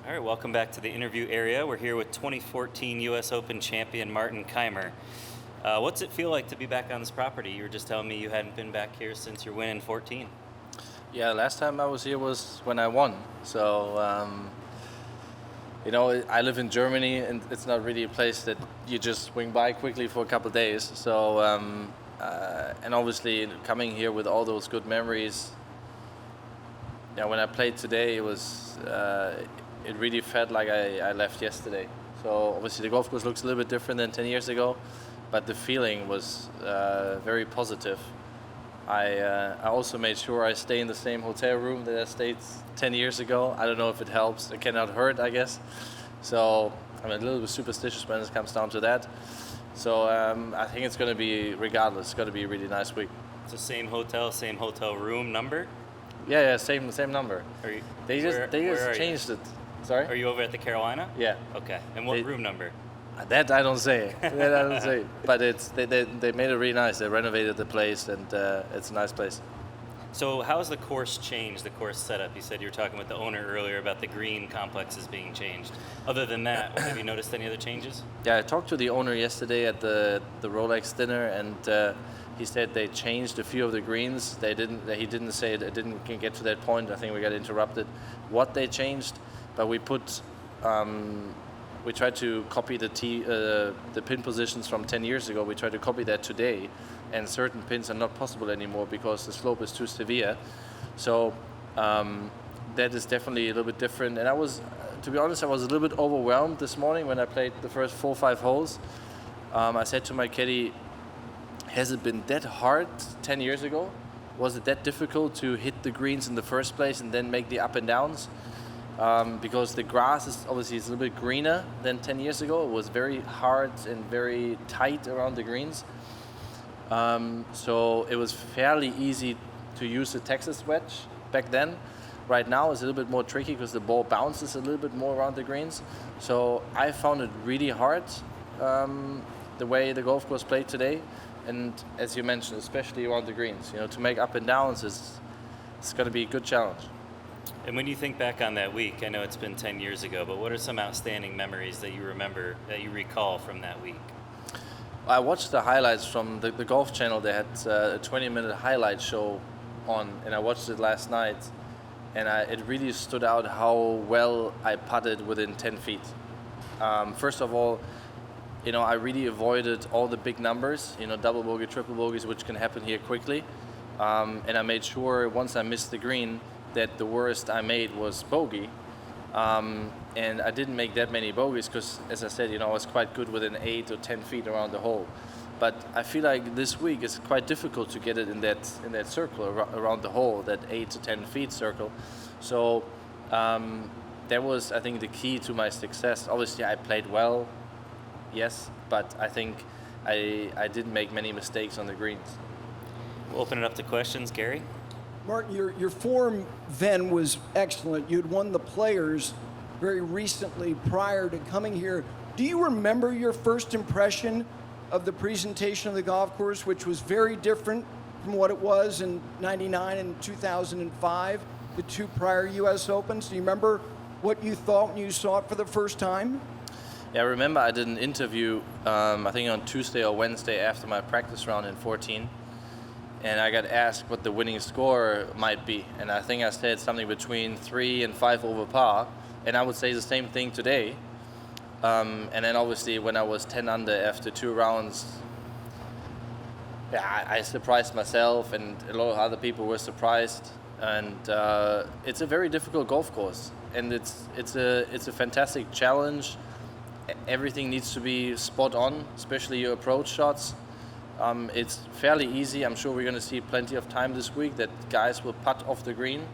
All right, welcome back to the interview area. We're here with 2014 U.S. Open champion Martin Kaymer. What's it feel like to be back on this property? You were just telling me you hadn't been back here since your win in 14. Yeah, last time I was here was when I won. So, I live in Germany, and it's not really a place that you just swing by quickly for a couple of days. So, and obviously coming here with all those good memories. Yeah, when I played today, it really felt like I left yesterday. So obviously the golf course looks a little bit different than 10 years ago, but the feeling was very positive. I also made sure I stay in the same hotel room that I stayed 10 years ago. I don't know if it helps. It cannot hurt, I guess. So I'm a little bit superstitious when it comes down to that. So I think it's going to be, regardless, it's going to be a really nice week. It's the same hotel room number? Yeah, same number. They just changed it. Sorry? Are you over at the Carolina? Yeah. Okay. And what room number? That I don't say. But they made it really nice. They renovated the place, and it's a nice place. So how has the course changed, the course setup? You said you were talking with the owner earlier about the green complexes being changed. Other than that, have you noticed any other changes? Yeah, I talked to the owner yesterday at the Rolex dinner, and he said they changed a few of the greens. He didn't say it didn't get to that point. I think we got interrupted. What they changed, but we tried to copy the pin positions from 10 years ago. We tried to copy that today, and certain pins are not possible anymore because the slope is too severe. So that is definitely a little bit different. And to be honest, I was a little bit overwhelmed this morning when I played the first 4-5 holes. I said to my caddy, has it been that hard 10 years ago? Was it that difficult to hit the greens in the first place and then make the up and downs? Because the grass is obviously a little bit greener than 10 years ago. It was very hard and very tight around the greens. So it was fairly easy to use the Texas wedge back then. Right now it's a little bit more tricky because the ball bounces a little bit more around the greens. So I found it really hard, the way the golf course played today. And as you mentioned, especially around the greens, to make up and downs it's going to be a good challenge. And when you think back on that week, I know it's been 10 years ago, but what are some outstanding memories that you remember, that you recall from that week? I watched the highlights from the Golf Channel. They had a 20-minute highlight show on, and I watched it last night, and it really stood out how well I putted within 10 feet. First of all, I really avoided all the big numbers, double bogey, triple bogeys, which can happen here quickly. And I made sure once I missed the green that the worst I made was bogey. And I didn't make that many bogeys because, as I said, I was quite good within 8 or 10 feet around the hole. But I feel like this week it's quite difficult to get it in that circle around the hole, that 8 to 10 feet circle. So that was, I think, the key to my success. Obviously, I played well. Yes, but I think I didn't make many mistakes on the greens. We'll open it up to questions. Gary? Martin, your form then was excellent. You'd won the Players very recently prior to coming here. Do you remember your first impression of the presentation of the golf course, which was very different from what it was in '99 and 2005, the two prior U.S. Opens? Do you remember what you thought when you saw it for the first time? Yeah, I remember I did an interview, I think on Tuesday or Wednesday after my practice round in 14, and I got asked what the winning score might be, and I think I said something between 3 and 5 over par, and I would say the same thing today. And then obviously when I was 10 under after 2 rounds, yeah, I surprised myself, and a lot of other people were surprised. And it's a very difficult golf course, and it's a fantastic challenge. Everything needs to be spot on, especially your approach shots. It's fairly easy. I'm sure we're going to see plenty of time this week that guys will putt off the green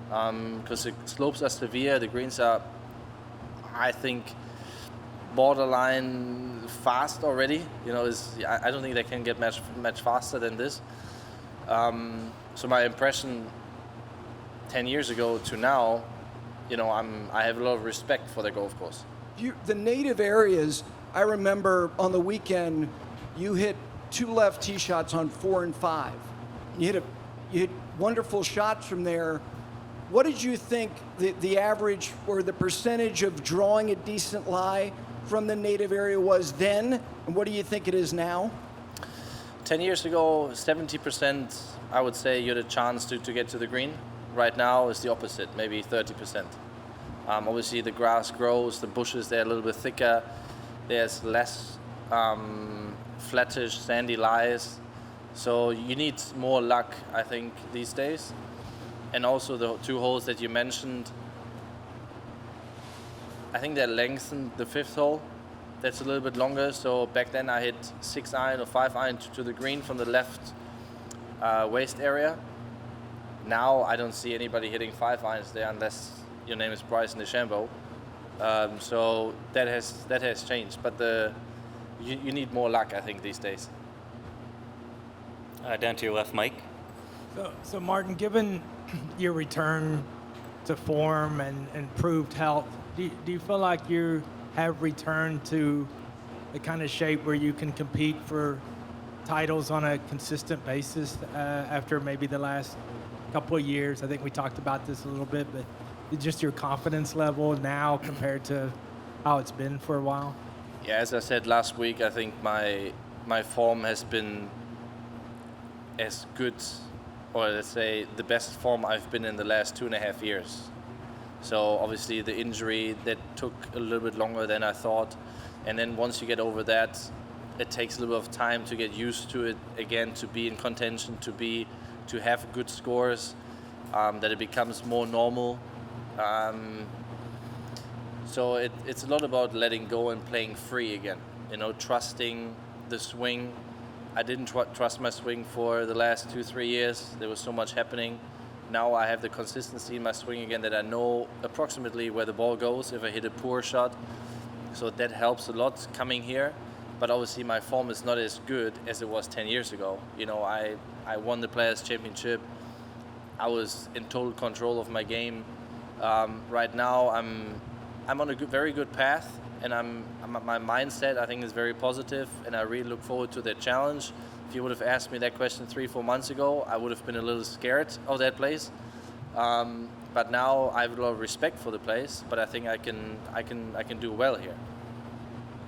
because the slopes are severe. The greens are, I think, borderline fast already. I don't think they can get much faster than this. So my impression 10 years ago to now, I have a lot of respect for the golf course. The native areas, I remember on the weekend, you hit 2 left tee shots on 4 and 5. You hit wonderful shots from there. what did you think the average or the percentage of drawing a decent lie from the native area was then, and what do you think it is now? 10 years ago, 70%, I would say you had a chance to get to the green. Right now, it's the opposite, maybe 30%. Obviously, the grass grows, the bushes, they're a little bit thicker. There's less flattish, sandy lies. So you need more luck, I think, these days. And also the 2 holes that you mentioned, I think they lengthened the 5th hole. That's a little bit longer. So back then I hit 6 iron or 5 iron to the green from the left waist area. Now I don't see anybody hitting 5 irons there unless your name is Bryson DeChambeau. So that has changed. But you need more luck, I think, these days. Down to your left, Mike. So Martin, given your return to form and improved health, do you feel like you have returned to the kind of shape where you can compete for titles on a consistent basis after maybe the last couple of years? I think we talked about this a little bit, but just your confidence level now compared to how it's been for a while? Yeah, as I said last week, I think my form has been as good, or let's say the best form I've been in the last 2.5 years. So obviously the injury that took a little bit longer than I thought, and then once you get over that, it takes a little bit of time to get used to it again, to be in contention, to have good scores, that it becomes more normal. So it's a lot about letting go and playing free again. Trusting the swing. I didn't trust my swing for the last 2-3 years. There was so much happening. Now I have the consistency in my swing again that I know approximately where the ball goes if I hit a poor shot. So that helps a lot coming here. But obviously my form is not as good as it was 10 years ago. I won the Players' Championship. I was in total control of my game. Right now I'm on a very good path, and my mindset, I think, is very positive, and I really look forward to that challenge. If you would have asked me that question 3-4 months ago, I would have been a little scared of that place. But now I have a lot of respect for the place, but I think I can do well here.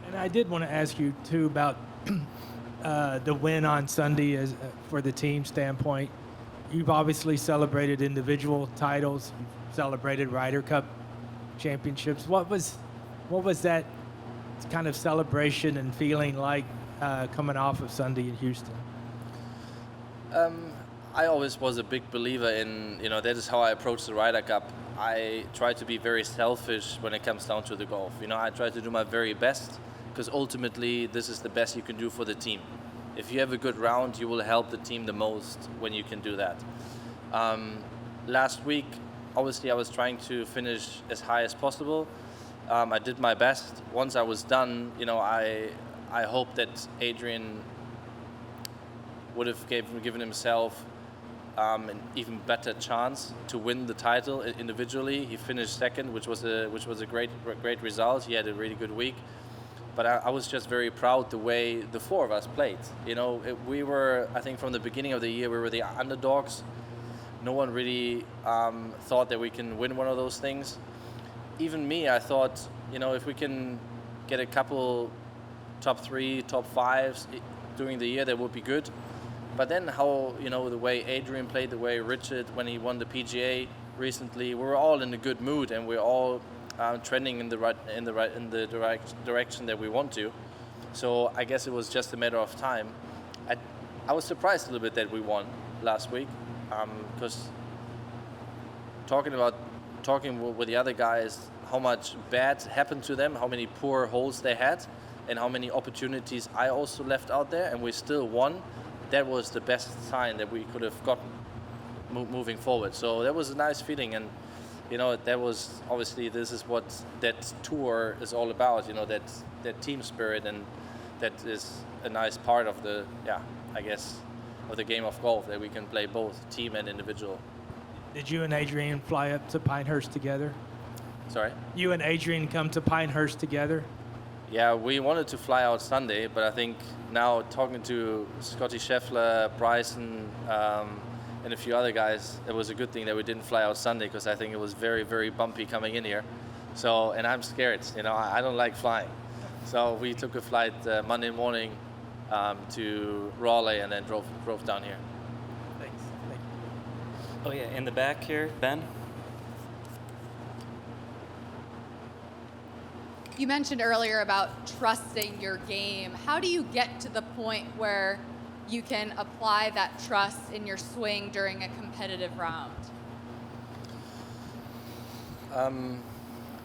And I did want to ask you too about the win on Sunday for the team standpoint. You've obviously celebrated individual titles, you've celebrated Ryder Cup championships. What was that kind of celebration and feeling like coming off of Sunday in Houston? I always was a big believer in, that is how I approach the Ryder Cup. I try to be very selfish when it comes down to the golf. I try to do my very best, because ultimately this is the best you can do for the team. If you have a good round, you will help the team the most when you can do that. Last week, obviously I was trying to finish as high as possible. I did my best. Once I was done, I hope that Adrian would have given himself an even better chance to win the title individually. He finished second, which was a great result. He had a really good week. But I was just very proud the way the 4 of us played. We were, I think from the beginning of the year, we were the underdogs. No one really thought that we can win one of those things. Even me, I thought, if we can get a couple top 3, top 5s during the year, that would be good. But then how, the way Adrian played, the way Richard, when he won the PGA recently, we were all in a good mood, and we're all trending in the direction that we want to. So I guess it was just a matter of time. I was surprised a little bit that we won last week, because talking with the other guys, how much bad happened to them, how many poor holes they had, and how many opportunities I also left out there, and we still won. That was the best sign that we could have gotten moving forward. So that was a nice feeling, and that was obviously, this is what that tour is all about. That team spirit, and that is a nice part of the of the game of golf, that we can play both team and individual. Did you and Adrian fly up to Pinehurst together? Sorry? You and Adrian come to Pinehurst together? Yeah, we wanted to fly out Sunday, but I think now talking to Scotty Scheffler, Bryson, and a few other guys. It was a good thing that we didn't fly out Sunday because I think it was very, very bumpy coming in here. So, and I'm scared, I don't like flying. So we took a flight Monday morning to Raleigh and then drove down here. Thanks. Thank you. Oh yeah, in the back here, Ben. You mentioned earlier about trusting your game. How do you get to the point where you can apply that trust in your swing during a competitive round?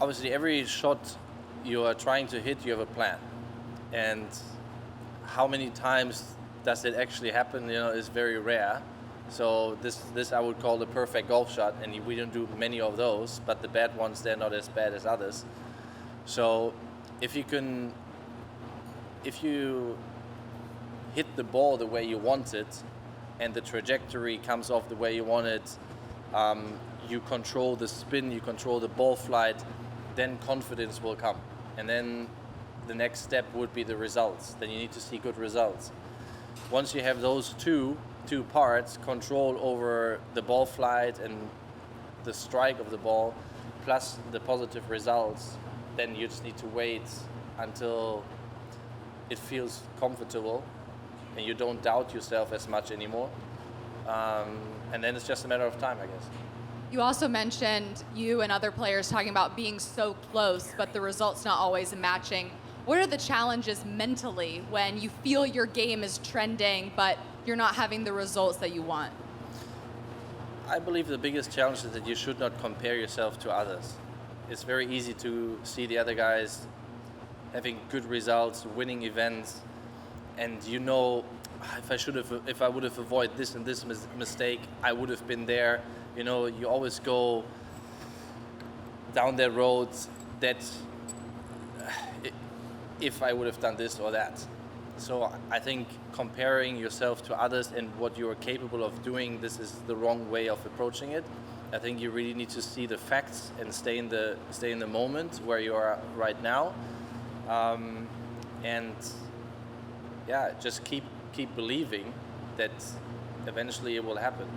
Obviously, every shot you are trying to hit, you have a plan. And how many times does it actually happen, is very rare. So this I would call the perfect golf shot, and we don't do many of those, but the bad ones, they're not as bad as others. So if you hit the ball the way you want it and the trajectory comes off the way you want it, you control the spin, you control the ball flight, then confidence will come. And then the next step would be the results. Then you need to see good results. Once you have those two parts, control over the ball flight and the strike of the ball, plus the positive results, then you just need to wait until it feels comfortable and you don't doubt yourself as much anymore. And then it's just a matter of time, I guess. You also mentioned you and other players talking about being so close, but the results not always matching. What are the challenges mentally when you feel your game is trending, but you're not having the results that you want? I believe the biggest challenge is that you should not compare yourself to others. It's very easy to see the other guys having good results, winning events, and if I would have avoided this and this mistake, I would have been there. You always go down that road that if I would have done this or that. So I think comparing yourself to others and what you are capable of doing, this is the wrong way of approaching it. I think you really need to see the facts and stay in the moment where you are right now, and just keep believing that eventually it will happen.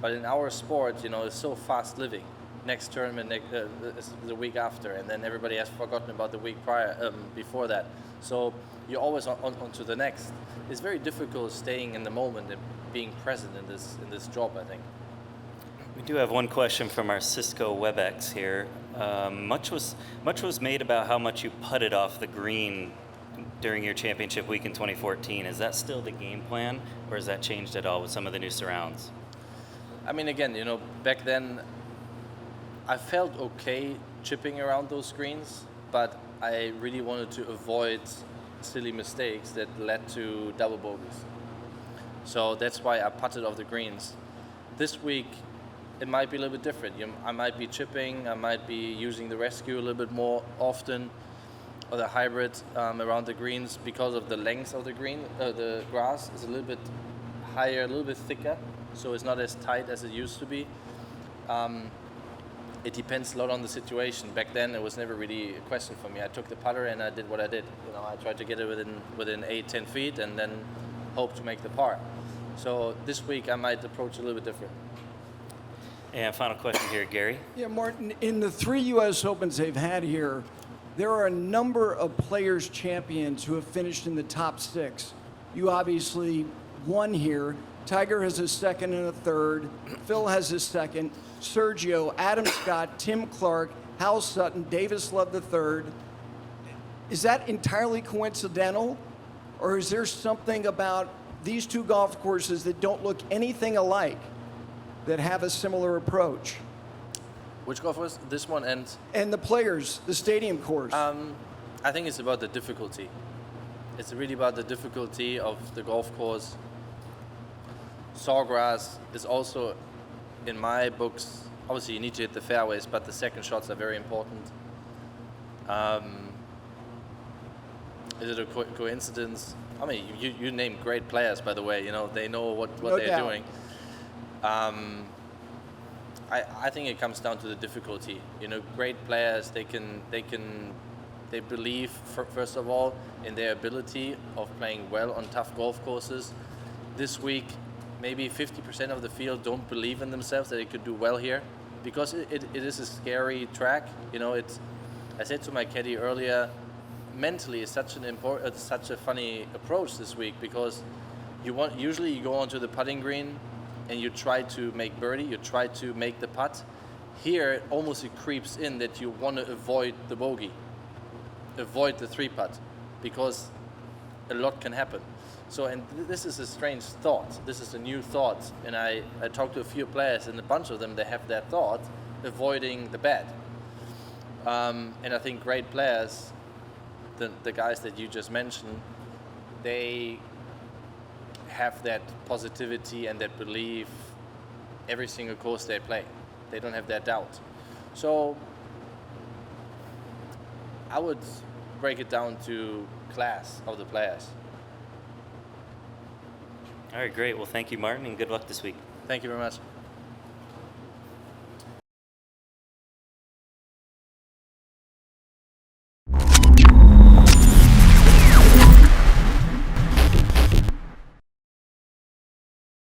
But in our sport, it's so fast living. Next tournament is the week after, and then everybody has forgotten about the week prior before that. So you're always on to the next. It's very difficult staying in the moment and being present in this job, I think. We do have one question from our Cisco WebEx here. Much was made about how much you putted off the green during your championship week in 2014. Is that still the game plan, or has that changed at all with some of the new surrounds? I mean, again, back then I felt okay chipping around those greens, but I really wanted to avoid silly mistakes that led to double bogeys. So that's why I putted off the greens. This week, it might be a little bit different. I might be chipping, I might be using the rescue a little bit more often, or the hybrid around the greens, because of the length of the green. The grass is a little bit higher, a little bit thicker, so it's not as tight as it used to be. It depends a lot on the situation. Back then, it was never really a question for me. I took the putter and I did what I did. I tried to get it within 8-10 feet and then hope to make the par. So this week, I might approach a little bit different. And final question here, Gary. Yeah, Martin, in the 3 U.S. Opens they've had here, there are a number of players champions who have finished in the top 6. You obviously won here. Tiger has a second and a third. Phil has a second. Sergio, Adam Scott, Tim Clark, Hal Sutton, Davis Love III. Is that entirely coincidental? Or is there something about these two golf courses that don't look anything alike that have a similar approach? Which golf was this one? And the players, the stadium course. I think it's about the difficulty. It's really about the difficulty of the golf course. Sawgrass is also, in my books, obviously you need to hit the fairways, but the second shots are very important. Is it a coincidence? I mean, you name great players, by the way. They know what No they're doubt. doing. I think it comes down to the difficulty. Great players, they believe first of all in their ability of playing well on tough golf courses. This week, maybe 50% of the field don't believe in themselves that they could do well here, because it is a scary track. You know, I said to my caddy earlier, mentally it's such a funny approach this week, because usually you go onto the putting green and you try to make birdie, you try to make the putt. Here almost it creeps in that you want to avoid the bogey, avoid the 3-putt, because a lot can happen. So, and this is a strange thought. This is a new thought. And I talked to a few players, and a bunch of them, they have that thought, avoiding the bad. And I think great players, the guys that you just mentioned, they have that positivity and that belief every single course they play. They don't have that doubt. So I would break it down to class of the players. All right, great. Well, thank you, Martin, and good luck this week. Thank you very much.